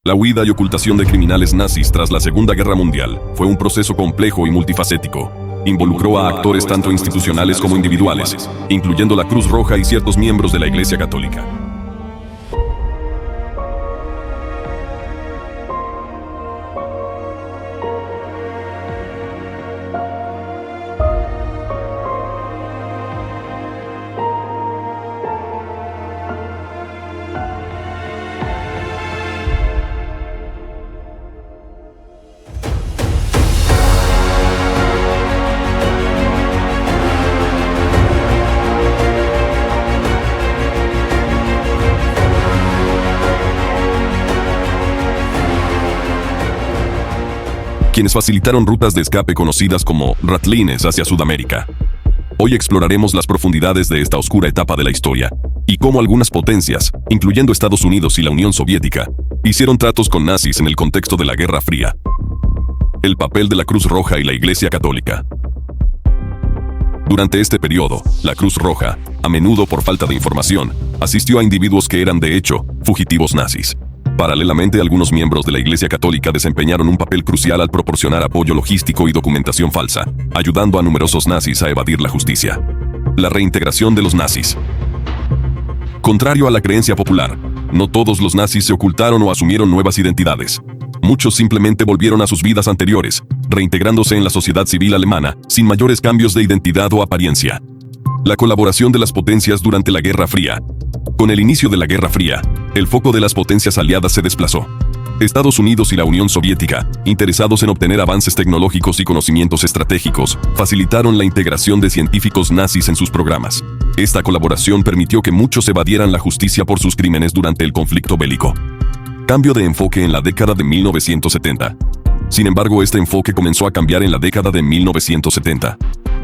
La huida y ocultación de criminales nazis tras la Segunda Guerra Mundial fue un proceso complejo y multifacético. Involucró a actores tanto institucionales como individuales, incluyendo la Cruz Roja y ciertos miembros de la Iglesia Católica. Quienes facilitaron rutas de escape conocidas como ratlines hacia Sudamérica. Hoy exploraremos las profundidades de esta oscura etapa de la historia, y cómo algunas potencias, incluyendo Estados Unidos y la Unión Soviética, hicieron tratos con nazis en el contexto de la Guerra Fría. El papel de la Cruz Roja y la Iglesia Católica. Durante este periodo, la Cruz Roja, a menudo por falta de información, asistió a individuos que eran de hecho fugitivos nazis. Paralelamente, algunos miembros de la Iglesia Católica desempeñaron un papel crucial al proporcionar apoyo logístico y documentación falsa, ayudando a numerosos nazis a evadir la justicia. La reintegración de los nazis. Contrario a la creencia popular, no todos los nazis se ocultaron o asumieron nuevas identidades. Muchos simplemente volvieron a sus vidas anteriores, reintegrándose en la sociedad civil alemana, sin mayores cambios de identidad o apariencia. La colaboración de las potencias durante la Guerra Fría. Con el inicio de la Guerra Fría, el foco de las potencias aliadas se desplazó. Estados Unidos y la Unión Soviética, interesados en obtener avances tecnológicos y conocimientos estratégicos, facilitaron la integración de científicos nazis en sus programas. Esta colaboración permitió que muchos evadieran la justicia por sus crímenes durante el conflicto bélico. Cambio de enfoque en la década de 1970. Sin embargo, este enfoque comenzó a cambiar en la década de 1970.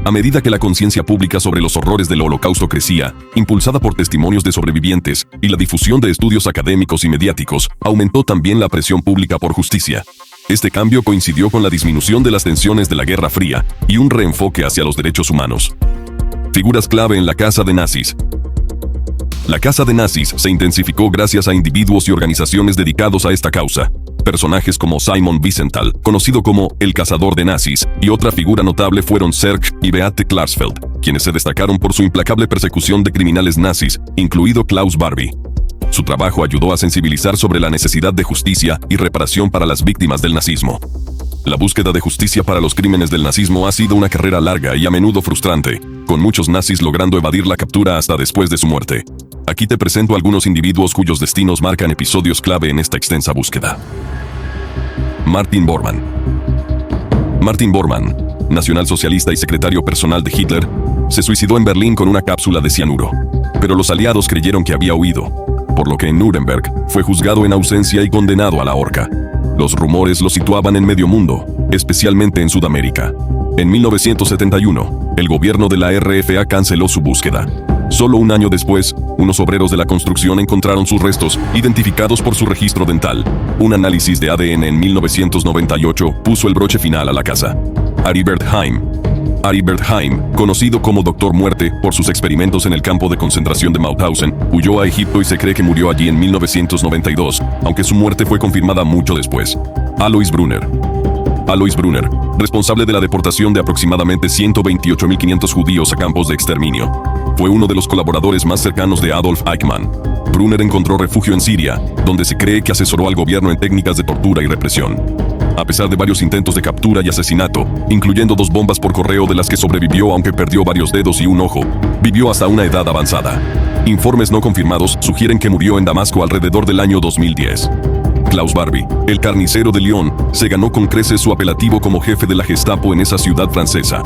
A medida que la conciencia pública sobre los horrores del Holocausto crecía, impulsada por testimonios de sobrevivientes y la difusión de estudios académicos y mediáticos, aumentó también la presión pública por justicia. Este cambio coincidió con la disminución de las tensiones de la Guerra Fría y un reenfoque hacia los derechos humanos. Figuras clave en la caza de nazis. La caza de nazis se intensificó gracias a individuos y organizaciones dedicados a esta causa. Personajes como Simon Wiesenthal, conocido como el cazador de nazis, y otra figura notable fueron Serge y Beate Klarsfeld, quienes se destacaron por su implacable persecución de criminales nazis, incluido Klaus Barbie. Su trabajo ayudó a sensibilizar sobre la necesidad de justicia y reparación para las víctimas del nazismo. La búsqueda de justicia para los crímenes del nazismo ha sido una carrera larga y a menudo frustrante, con muchos nazis logrando evadir la captura hasta después de su muerte. Aquí te presento algunos individuos cuyos destinos marcan episodios clave en esta extensa búsqueda. Martin Bormann. Martin Bormann, nacionalsocialista y secretario personal de Hitler, se suicidó en Berlín con una cápsula de cianuro. Pero los aliados creyeron que había huido, por lo que en Nuremberg fue juzgado en ausencia y condenado a la horca. Los rumores lo situaban en medio mundo, especialmente en Sudamérica. En 1971, el gobierno de la RFA canceló su búsqueda. Solo un año después, unos obreros de la construcción encontraron sus restos, identificados por su registro dental. Un análisis de ADN en 1998 puso el broche final a la caza. Aribert Heim. Aribert Heim, conocido como Doctor Muerte por sus experimentos en el campo de concentración de Mauthausen, huyó a Egipto y se cree que murió allí en 1992, aunque su muerte fue confirmada mucho después. Alois Brunner. Alois Brunner, responsable de la deportación de aproximadamente 128.500 judíos a campos de exterminio. Fue uno de los colaboradores más cercanos de Adolf Eichmann. Brunner encontró refugio en Siria, donde se cree que asesoró al gobierno en técnicas de tortura y represión. A pesar de varios intentos de captura y asesinato, incluyendo 2 bombas por correo de las que sobrevivió aunque perdió varios dedos y un ojo, vivió hasta una edad avanzada. Informes no confirmados sugieren que murió en Damasco alrededor del año 2010. Klaus Barbie, el carnicero de Lyon, se ganó con creces su apelativo como jefe de la Gestapo en esa ciudad francesa.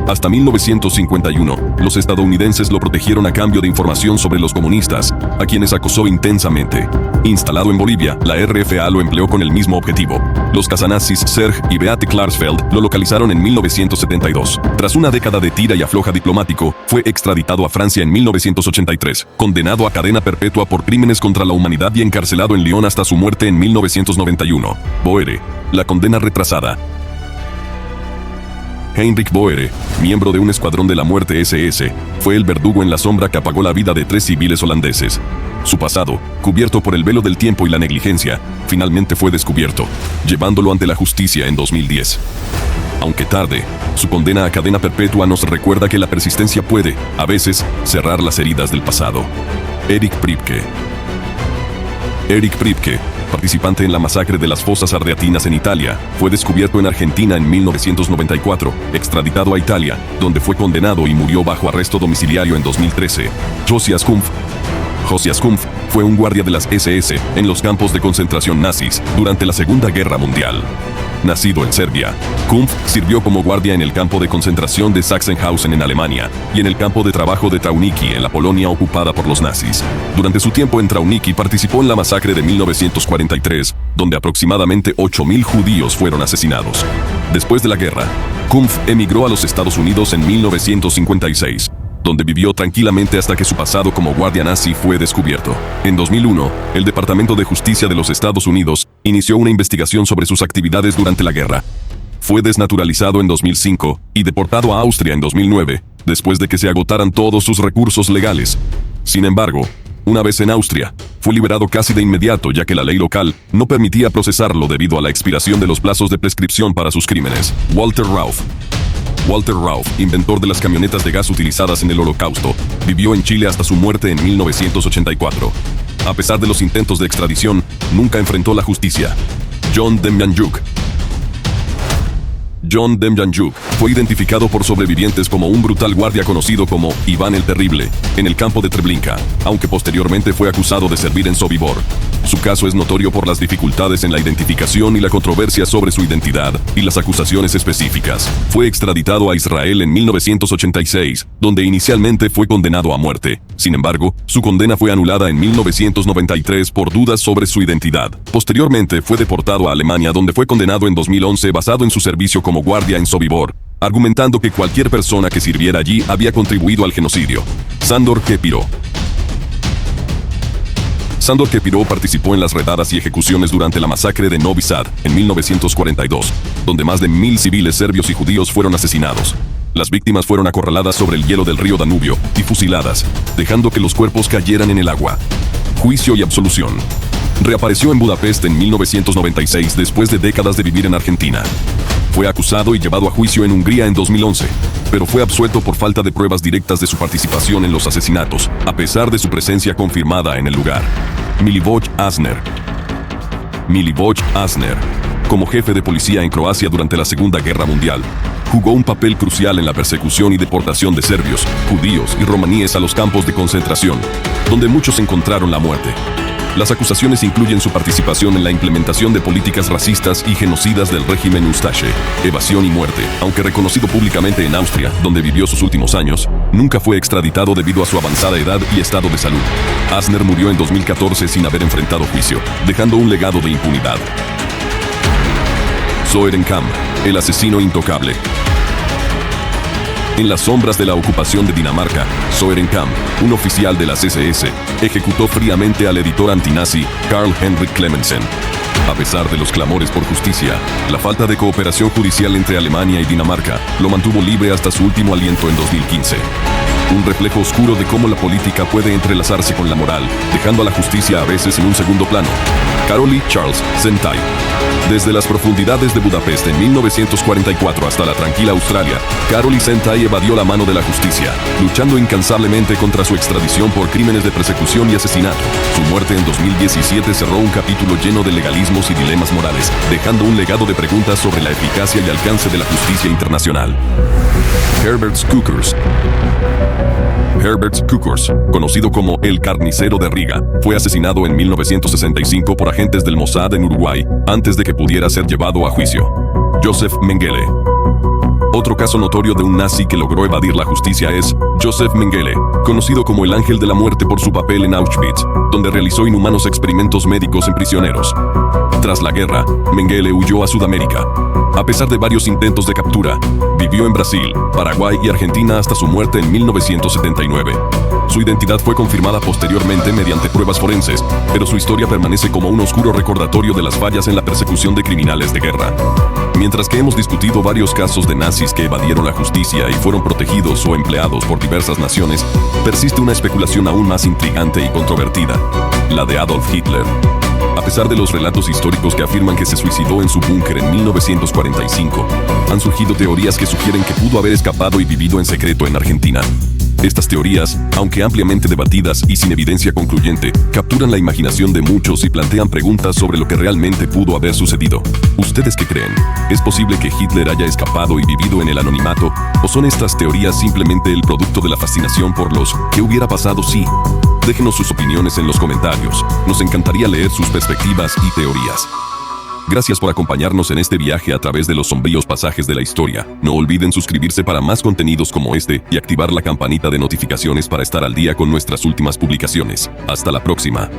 Hasta 1951, los estadounidenses lo protegieron a cambio de información sobre los comunistas, a quienes acosó intensamente. Instalado en Bolivia, la RFA lo empleó con el mismo objetivo. Los cazanazis Serge y Beate Klarsfeld lo localizaron en 1972. Tras una década de tira y afloja diplomático, fue extraditado a Francia en 1983, condenado a cadena perpetua por crímenes contra la humanidad y encarcelado en Lyon hasta su muerte en 1991. Boere, la condena retrasada. Heinrich Boere, miembro de un escuadrón de la muerte SS, fue el verdugo en la sombra que apagó la vida de 3 civiles holandeses. Su pasado, cubierto por el velo del tiempo y la negligencia, finalmente fue descubierto, llevándolo ante la justicia en 2010. Aunque tarde, su condena a cadena perpetua nos recuerda que la persistencia puede, a veces, cerrar las heridas del pasado. Erich Priebke. Erich Priebke, participante en la masacre de las fosas ardeatinas en Italia, fue descubierto en Argentina en 1994, extraditado a Italia, donde fue condenado y murió bajo arresto domiciliario en 2013. Josias Kumpf fue un guardia de las SS en los campos de concentración nazis durante la Segunda Guerra Mundial. Nacido en Serbia, Kumpf sirvió como guardia en el campo de concentración de Sachsenhausen en Alemania y en el campo de trabajo de Trauniki en la Polonia ocupada por los nazis. Durante su tiempo en Trauniki participó en la masacre de 1943, donde aproximadamente 8.000 judíos fueron asesinados. Después de la guerra, Kumpf emigró a los Estados Unidos en 1956. Donde vivió tranquilamente hasta que su pasado como guardia nazi fue descubierto. En 2001, el Departamento de Justicia de los Estados Unidos inició una investigación sobre sus actividades durante la guerra. Fue desnaturalizado en 2005 y deportado a Austria en 2009, después de que se agotaran todos sus recursos legales. Sin embargo, una vez en Austria, fue liberado casi de inmediato ya que la ley local no permitía procesarlo debido a la expiración de los plazos de prescripción para sus crímenes. Walter Rauff, inventor de las camionetas de gas utilizadas en el Holocausto, vivió en Chile hasta su muerte en 1984. A pesar de los intentos de extradición, nunca enfrentó la justicia. John Demjanjuk fue identificado por sobrevivientes como un brutal guardia conocido como Iván el Terrible en el campo de Treblinka, aunque posteriormente fue acusado de servir en Sobibor. Su caso es notorio por las dificultades en la identificación y la controversia sobre su identidad y las acusaciones específicas. Fue extraditado a Israel en 1986, donde inicialmente fue condenado a muerte. Sin embargo, su condena fue anulada en 1993 por dudas sobre su identidad. Posteriormente fue deportado a Alemania, donde fue condenado en 2011 basado en su servicio como guardia en Sobibor, argumentando que cualquier persona que sirviera allí había contribuido al genocidio. Sándor Kepiro participó en las redadas y ejecuciones durante la masacre de Novi Sad en 1942, donde más de 1.000 civiles serbios y judíos fueron asesinados. Las víctimas fueron acorraladas sobre el hielo del río Danubio y fusiladas, dejando que los cuerpos cayeran en el agua. Juicio y absolución. Reapareció en Budapest en 1996 después de décadas de vivir en Argentina. Fue acusado y llevado a juicio en Hungría en 2011, pero fue absuelto por falta de pruebas directas de su participación en los asesinatos, a pesar de su presencia confirmada en el lugar. Milivoj Asner, como jefe de policía en Croacia durante la Segunda Guerra Mundial, jugó un papel crucial en la persecución y deportación de serbios, judíos y romaníes a los campos de concentración, donde muchos encontraron la muerte. Las acusaciones incluyen su participación en la implementación de políticas racistas y genocidas del régimen Ustaše, evasión y muerte. Aunque reconocido públicamente en Austria, donde vivió sus últimos años, nunca fue extraditado debido a su avanzada edad y estado de salud. Asner murió en 2014 sin haber enfrentado juicio, dejando un legado de impunidad. Søren Kam, el asesino intocable. En las sombras de la ocupación de Dinamarca, Søren Kam, un oficial de las SS, ejecutó fríamente al editor antinazi Carl-Henrik Clemensen. A pesar de los clamores por justicia, la falta de cooperación judicial entre Alemania y Dinamarca lo mantuvo libre hasta su último aliento en 2015. Un reflejo oscuro de cómo la política puede entrelazarse con la moral, dejando a la justicia a veces en un segundo plano. Károly Charles Zentai. Desde las profundidades de Budapest en 1944 hasta la tranquila Australia, Károly Zentai evadió la mano de la justicia, luchando incansablemente contra su extradición por crímenes de persecución y asesinato. Su muerte en 2017 cerró un capítulo lleno de legalismos y dilemas morales, dejando un legado de preguntas sobre la eficacia y alcance de la justicia internacional. Herbert Cukurs, conocido como el Carnicero de Riga, fue asesinado en 1965 por agentes del Mossad en Uruguay, antes de que pudiera ser llevado a juicio. Josef Mengele. Otro caso notorio de un nazi que logró evadir la justicia es Josef Mengele, conocido como el Ángel de la Muerte por su papel en Auschwitz, donde realizó inhumanos experimentos médicos en prisioneros. Tras la guerra, Mengele huyó a Sudamérica. A pesar de varios intentos de captura, vivió en Brasil, Paraguay y Argentina hasta su muerte en 1979. Su identidad fue confirmada posteriormente mediante pruebas forenses, pero su historia permanece como un oscuro recordatorio de las fallas en la persecución de criminales de guerra. Mientras que hemos discutido varios casos de nazis que evadieron la justicia y fueron protegidos o empleados por diversas naciones, persiste una especulación aún más intrigante y controvertida, la de Adolf Hitler. A pesar de los relatos históricos que afirman que se suicidó en su búnker en 1945, han surgido teorías que sugieren que pudo haber escapado y vivido en secreto en Argentina. Estas teorías, aunque ampliamente debatidas y sin evidencia concluyente, capturan la imaginación de muchos y plantean preguntas sobre lo que realmente pudo haber sucedido. ¿Ustedes qué creen? ¿Es posible que Hitler haya escapado y vivido en el anonimato? ¿O son estas teorías simplemente el producto de la fascinación por los ¿qué hubiera pasado si? Déjenos sus opiniones en los comentarios. Nos encantaría leer sus perspectivas y teorías. Gracias por acompañarnos en este viaje a través de los sombríos pasajes de la historia. No olviden suscribirse para más contenidos como este y activar la campanita de notificaciones para estar al día con nuestras últimas publicaciones. Hasta la próxima.